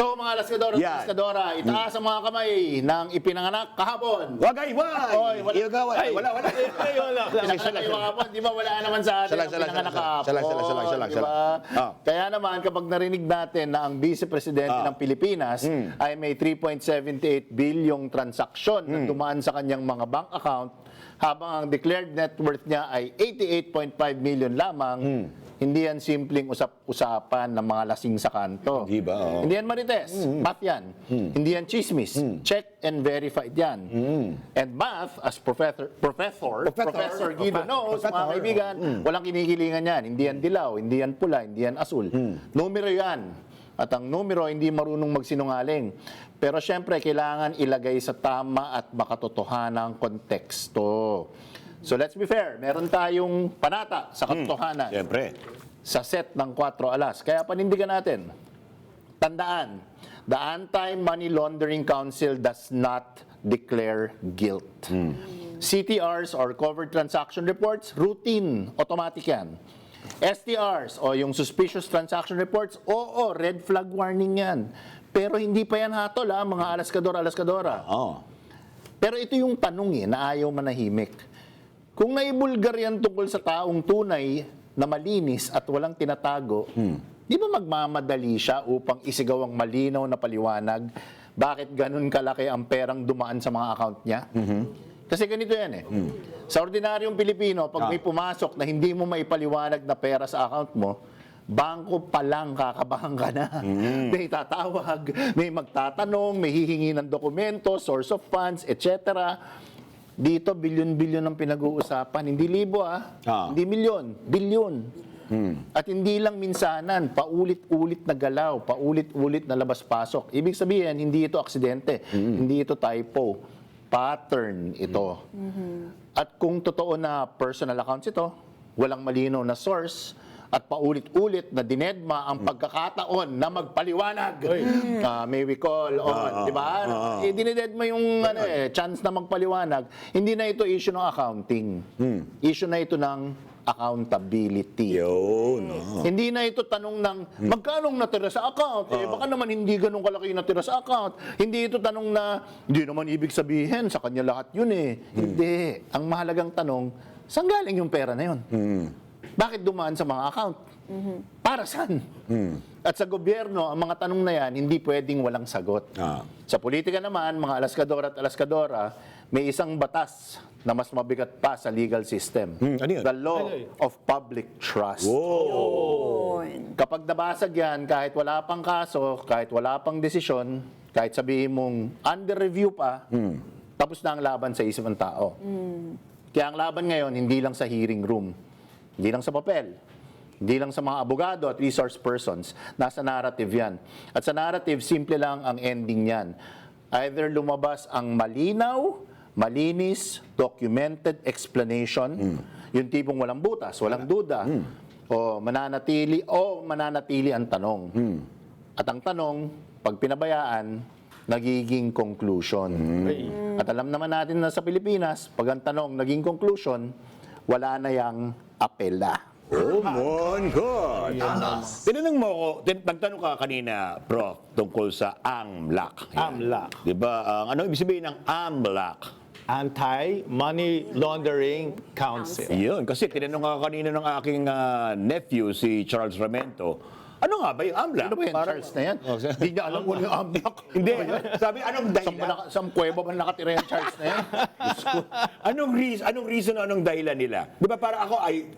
So mga Alaskadora at Yan. Alaskadora, itaas ang mga kamay ng ipinanganak kahapon. Wagay, Oy, wala. wala. Pinanganak kayo kahapon, di ba wala naman sa atin ang pinanganak kahapon. Siya lang. Di ba? Kaya naman kapag narinig natin na ang Vice Presidente ng Pilipinas ay may 3.78 bilyong transaksyon na dumaan sa kanyang mga bank account habang ang declared net worth niya ay 88.5 million lamang, hindi yan simpleng usap-usapan ng mga lasing sa kanto. Di ba? Oo. Hindi yan marites. Math yan. Hindi yan chismis. Check and verified yan. And math, as Professor Guido knows, mga kaibigan, walang kinikilingan yan. Hindi yan dilaw, hindi yan pula, hindi yan asul. Numero yan. At ang numero hindi marunong magsinungaling. Pero syempre, kailangan ilagay sa tama at makatotohanang konteksto. So let's be fair, meron tayong panata sa katotohanan. Siyempre. Sa set ng 4 alas. Kaya panindigan natin. Tandaan, the Anti-Money Laundering Council does not declare guilt. CTRs or covered transaction reports, routine, automatic yan. STRs o yung suspicious transaction reports, oo, red flag warning yan. Pero hindi pa yan hatol mga Alaskadora. Oo. Pero ito yung tanong na ayaw manahimik. Kung naibulgar yan tungkol sa taong tunay na malinis at walang tinatago, di ba magmamadali siya upang isigaw ang malinaw na paliwanag bakit ganun kalaki ang perang dumaan sa mga account niya? Kasi ganito yan Sa ordinaryong Pilipino, pag may pumasok na hindi mo maipaliwanag na pera sa account mo, bangko pa lang kakabahan ka na. May tatawag, may magtatanong, may hihingi ng dokumento, source of funds, etc. Dito, bilyon-bilyon ang pinag-uusapan. Hindi libo hindi milyon, bilyon. At hindi lang minsanan, paulit-ulit na galaw, paulit-ulit na labas-pasok. Ibig sabihin, hindi ito aksidente, hindi ito typo, pattern ito. At kung totoo na personal accounts ito, walang malinaw na source, at paulit-ulit na dinedma ang pagkakataon na magpaliwanag. May we call on, di ba? Dinededma yung chance na magpaliwanag. Hindi na ito issue ng accounting. Issue na ito ng accountability. Yun. Hindi na ito tanong ng magkanong natira sa account. Baka naman hindi ganun kalaki natira sa account. Hindi ito tanong na hindi naman ibig sabihin sa kanya lahat yun Hindi. Ang mahalagang tanong, saan galing yung pera na yun? Bakit dumaan sa mga account? Para saan? At sa gobyerno, ang mga tanong na yan, hindi pwedeng walang sagot. Sa politika naman, mga Alaskadora at Alaskadora, may isang batas na mas mabigat pa sa legal system. Ano yun? The Law of Public Trust. Kapag nabasag yan, kahit wala pang kaso, kahit wala pang desisyon, kahit sabihin mong under review pa, tapos na ang laban sa isip ng tao. Kaya ang laban ngayon, hindi lang sa hearing room. Hindi lang sa papel, hindi lang sa mga abogado at resource persons, nasa narrative yan. At sa narrative, simple lang ang ending yan. Either lumabas ang malinaw, malinis, documented explanation, yung tipong walang butas, walang duda, o mananatili ang tanong. At ang tanong, pag pinabayaan, nagiging conclusion. At alam naman natin na sa Pilipinas, pag ang tanong naging conclusion, wala na yang apela. Oh my God! Tinanong mo ako, nagtanong ka kanina, Prof, tungkol sa AMLAC. AMLAC. Di ba? Ano ibig sabihin ng AMLAC? Anti-Money Laundering Council. Yun, kasi tinanong ka kanina ng aking nephew, si Charles Ramento, ano nga ba yung AMLAC? Ano ba yan, Charles na yan? Hindi niya alam kung yung AMLAC. Hindi, sabi, anong dahilan? Sa kuweba ba nakatira yung Charles na yan? Anong reason, anong dahilan nila? Di ba para ako ay,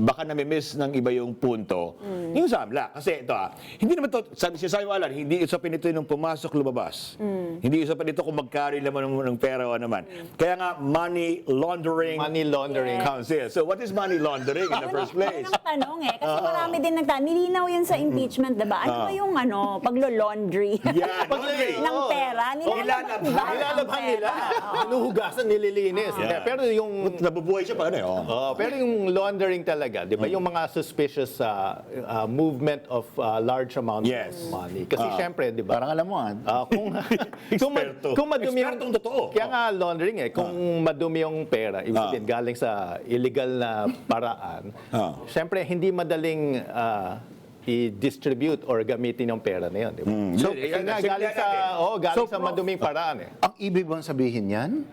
baka nami-miss ng iba yung punto, yung sa AMLAC. Kasi ito hindi naman ito, sabi mo alam, hindi usapin ito nung pumasok, lumabas. Hindi usapin ito kung magkari naman ng pera o naman. Kaya nga, Money Laundering Council. So what is money laundering in the first place? Yun ang tanong kasi marami din nilinaw yun sa impeachment, diba? Ano ba yung paglo-laundry? Yan, laundry. ng pera? Nilalabhan nila. Hinuhugasan, nililinis. Pero yung Nabubuhay siya pa, pero yung laundering talaga, di ba? Yung mga suspicious movement of large amounts of money. Kasi syempre, di ba? Parang alam mo kung madumi yung Ekspertong totoo. Kaya nga laundering kung madumi yung pera, ibig sabihin galing sa illegal na paraan. Syempre hindi madaling i-distribute or gamitin yung pera na yun. Di ba? So, Kasi nga, galing sa maduming paraan eh. Ang ibig bang sabihin yan,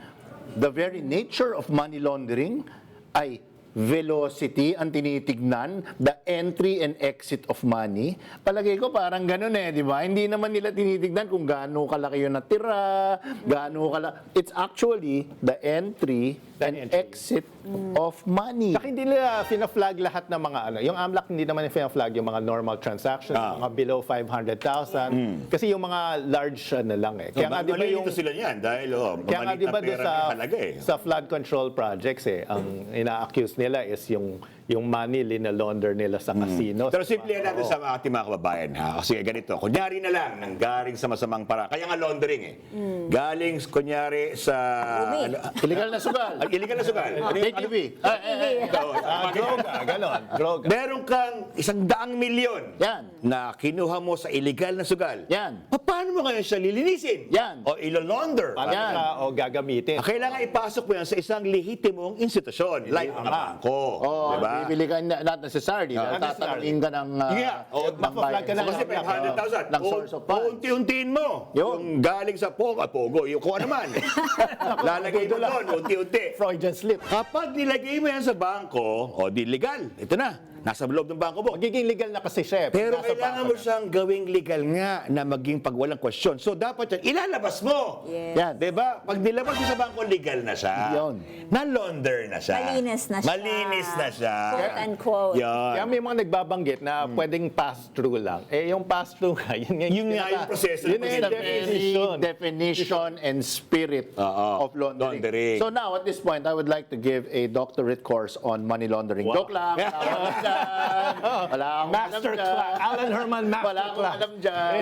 the very nature of money laundering ay velocity ang tinitignan, the entry and exit of money. Palagay ko parang ganun di ba? Hindi naman nila tinitignan kung gaano kalaki yung natira, gaano kalaki. It's actually the entry and exit of money. Saka hindi nila fina-flag lahat ng mga ano. Yung AMLAC hindi naman fina-flag yung mga normal transactions, mga below 500,000. Kasi yung mga large na lang eh. Kaya nga, di ba yung... sila niyan dahil Kaya nga, di ba doon sa sa flood control projects ang ina-accuse nila is yung money linalaunder nila sa casinos. Pero simple natin sa ating mga kababayan, ha? Kasi ganito, kunyari na lang, nanggaling sa masamang para. Kaya nga laundering Galing, kunyari, sa... Illegal na sugal. Illegal na sugal. ATV. Droga, ganon. Droga. Meron kang 100 milyon Yan. na kinuha mo sa illegal na sugal. Yan. Paano mo kaya siya lilinisin? Yan. O ilo-launder? Para o gagamitin. Kailangan ipasok mo yan sa isang lehitimong institusyon, like ang bangko. Oh, diba? bibili ka, not necessarily. Not Tatanungin ka ng... magpa-flag ka na Kasi ng 500,000. ng source of funds. Unti-untiin mo. Yun. Yung galing sa Pogo, yung kung ano man. Lalagay mo doon, unti-unti. Freudian slip. Kapag nilagay mo yan sa bangko, o di legal, ito na. Nasa loob ng bangko mo. Magiging legal na kasi siya. Pero Nasa kailangan bangko mo siyang gawing legal nga na maging pag walang question. So dapat yan, ilalabas mo. Yes. Yan. Diba? Pag nilabas mo sa bangko, legal na siya. Yun. Na-launder na siya. Malinis na siya. Malinis na siya. Quote unquote. Yan. Kaya may mga nagbabanggit na pwedeng pass-through lang. Yung pass-through nga, yun Yung nga yung proseso Yun ng yung definition. definition and spirit of laundering. Laundering. So now, at this point, I would like to give a doctorate course on money laundering. Wow. Joke lang. Wala akong Master alam dyan. class. Alan Herman Wala master akong class. alam dyan.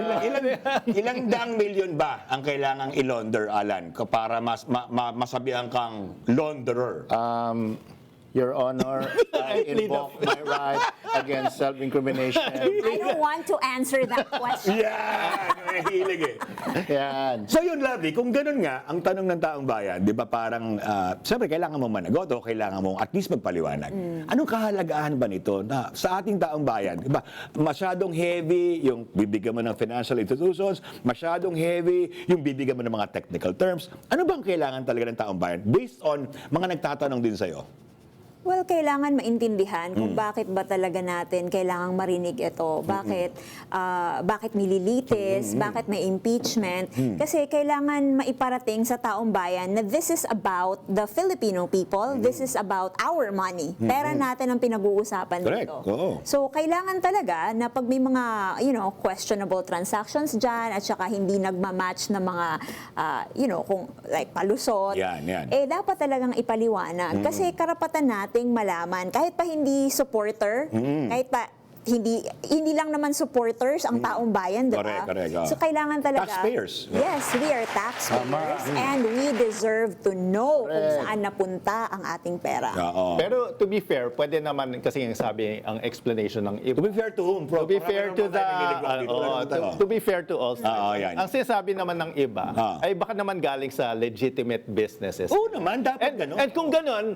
Ilang daang milyon ba ang kailangang i-launder, Alan, para masabihan kang launderer? Your Honor, I invoke my right against self-incrimination. I don't want to answer that question. Yan! Hilig eh. Yan. So yun, Lovely, kung ganun nga, ang tanong ng taong bayan, di ba parang, siyempre kailangan mong managot o kailangan mong at least magpaliwanag. Anong kahalagahan ba nito na sa ating taong bayan? Di ba, masyadong heavy yung bibigyan mo ng financial institutions, masyadong heavy yung bibigyan mo ng mga technical terms. Ano bang kailangan talaga ng taong bayan based on mga nagtatanong din sa'yo? Well, kailangan maintindihan kung bakit ba talaga natin kailangang marinig ito. Bakit nililitis, bakit may impeachment. Kasi kailangan maiparating sa taong bayan na this is about the Filipino people, this is about our money. Pera natin ang pinag-uusapan Correct. dito. Oo. So, kailangan talaga na pag may mga, questionable transactions dyan at saka hindi nagmamatch na mga, kung like palusot, Yan. dapat talagang ipaliwanag. Kasi karapatan nating malaman, kahit pa hindi supporter, kahit pa hindi lang naman supporters ang taong bayan, di ba? Correct. So kailangan talaga. Taxpayers. Yes, we are taxpayers and we deserve to know kung saan napunta ang ating pera. Oo. Pero to be fair, pwede naman kasi yung sabi ang explanation ng To iba. be fair to whom? To be fair to to be fair to all sides. yan. Ang sinasabi naman ng iba ay baka naman galing sa legitimate businesses. Oo naman, dapat ganun. And kung ganun,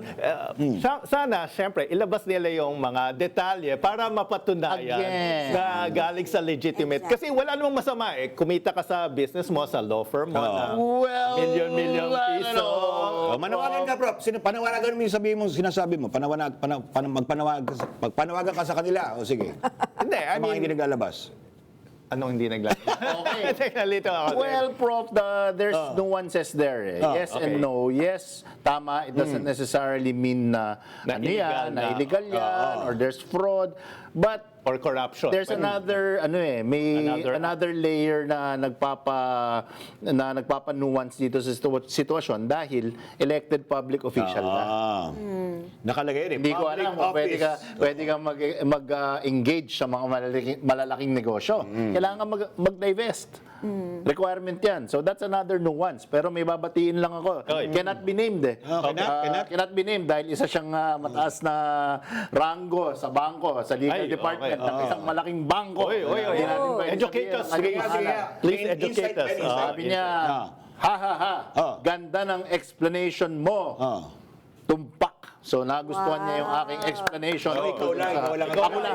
sana, syempre, ilabas nila yung mga detalye para mapatunayan Again. na galing sa legitimate. Kasi wala namang masama eh. Kumita ka sa business mo, sa law firm mo, na million piso. Manawagan ka, Prof. Panawagan mo yung sinasabi mo. Magpanawagan ka sa kanila. O sige. Hindi, Sa I mga hindi mean, naglalabas. anong hindi naglalagay? Okay. Nalito ako. Well, Prof, there's nuances there. Yes okay. and no. Yes, tama. It doesn't necessarily mean na illegal na. illegal yan, or there's fraud. But Or corruption. there's another another layer na nagpapa-nuance dito sa sitwasyon dahil elected public official na. Nakalagay rin. Hindi ko alam kung pwede ka mag-engage sa mga malalaking negosyo. Kailangan mag-divest. Requirement yan. So that's another nuance. Pero may babatiin lang ako. Cannot be named eh. Cannot be named dahil isa siyang mataas na rango sa bangko, sa legal department ng isang malaking bangko. Oy. Hindi natin pwede Educate sabihin us, ang please. pangalan. Please educate us. Sabi niya, ha, ganda ng explanation mo. Tumpak. So nagustuhan niya yung aking explanation. So, ikaw lang. Ako lang.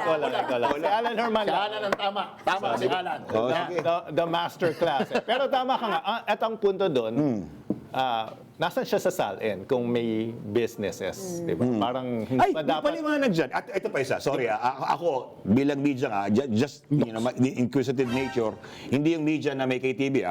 Si Alan Herman Si lang. Alan ang tama. Tama si Alan. The master class. Pero tama ka nga. At ang punto doon, nasan siya sa SALN kung may businesses, di ba? Parang hindi Ay, pa may dapat. paliwanag dyan. At ito pa isa, sorry ako bilang media nga, just the inquisitive nature, hindi yung media na may KTV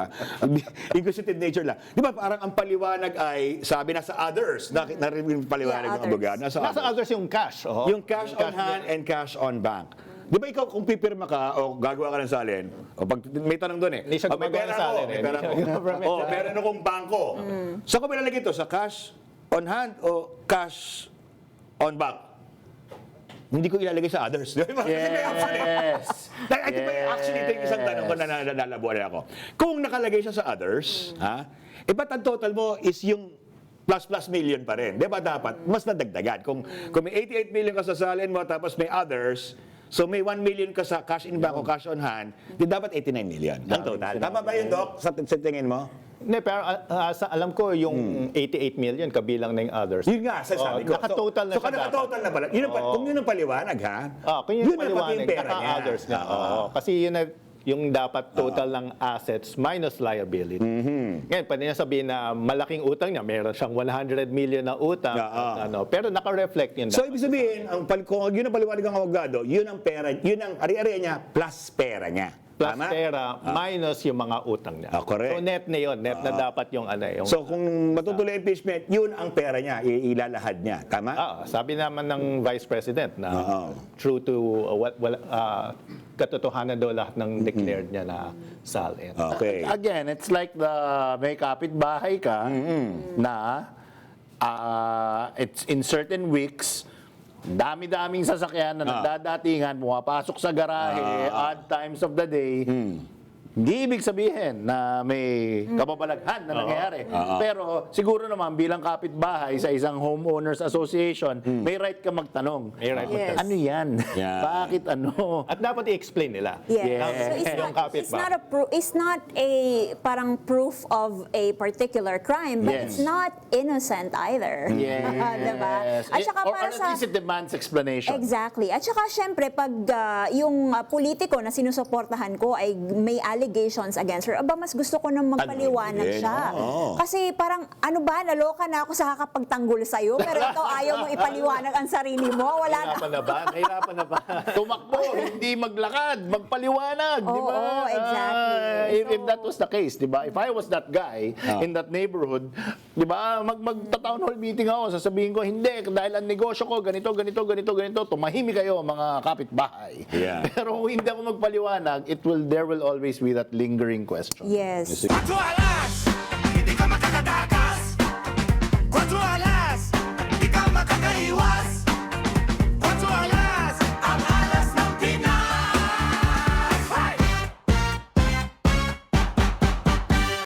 inquisitive nature lang. Di ba parang ang paliwanag ay, sabi na sa others, narinig yung paliwanag ng others. abogado, nasa Nasa others. others yung cash. Oh. Yung cash on hand and cash on bank. Di ba ikaw, kung pipirma ka o gagawa ka ng salin, o pag may tanong doon Hindi siya may gumagawa pera ng ako, salin, may eh. pera Hindi ako. siya government. Oh, meron akong bangko. Saan ko nilalagay ito? Sa cash on hand o cash on bank? Hindi ko ilalagay sa others. Kasi may option eh. Yes. Ito ba actually ito yung isang tanong ko na nalalabuan ako. Kung nakalagay siya sa others, ba't ang total mo is yung plus million pa rin? Di ba dapat mas nadagdagan? Kung may 88 million ka sa salin mo tapos may others, so may 1 million ka sa cash in bank o cash on hand, di dapat 89 million ang total. Tama ba yun, Doc? Sa tingin mo? Hindi, pero alam ko yung 88 million kabilang na yung others. Yun nga, sasabi ko. Nakatotal na so, siya nakatotal na pala. Kung yun ang paliwanag, ha? Kung yun yung na pati paliwanag, yung pera niya. others na. Oo. Kasi yun na yung dapat total ng assets minus liability. Ngayon, pwede niya sabihin na malaking utang niya, meron siyang 100 million na utang, at pero naka-reflect yun. So, ibig sabihin, kung yun ang paliwanag ng abogado, yun ang pera, yun ang ari-ari niya plus pera niya. Plus Tama? pera minus yung mga utang niya. Correct. So net na yun. Net na dapat yung ano. Yung, So, kung matutuloy ang impeachment, yun ang pera niya, ilalahad niya. Tama? sabi naman ng Vice President na true to katotohanan daw lahat ng declared niya na SALN. Okay. Again, it's like the may kapitbahay ka na it's in certain weeks, dami-daming sasakyan na nagdadatingan, pumapasok sa garahe, odd times of the day. Hindi ibig sabihin na may kababalaghan na nangyayari. Pero siguro naman bilang kapitbahay sa isang homeowners association, may right ka magtanong. May right Yes. Ano yan? Yeah. Bakit ano? At dapat i-explain nila. Yes. Yes. So Yung kapitbahay. it's not a parang proof of a particular crime, but Yes. it's not innocent either. Yes. Diba? At saka Or para at sa least it demands explanation. Exactly. At saka syempre pag yung politiko na sinusuportahan ko ay may allegations against her, mas gusto ko nang magpaliwanag Ano, siya. oo. Kasi parang ano ba, naloka na ako sa kakapagtanggol sa'yo, pero ikaw ayaw mong ipaliwanag ang sarili mo. Wala na. Nahirapan na ba? Tumakbo, hindi maglakad, magpaliwanag, di ba? Oo, exactly. If that was the case, di ba? If I was that guy in that neighborhood, di ba, magta-town hall meeting ako, sasabihin ko, hindi, dahil ang negosyo ko, ganito, tumahimik kayo, mga kapitbahay. Yeah. Pero kung hindi ako magpaliwanag, there will always be that lingering question. Yes. Pato alas! Hindi ka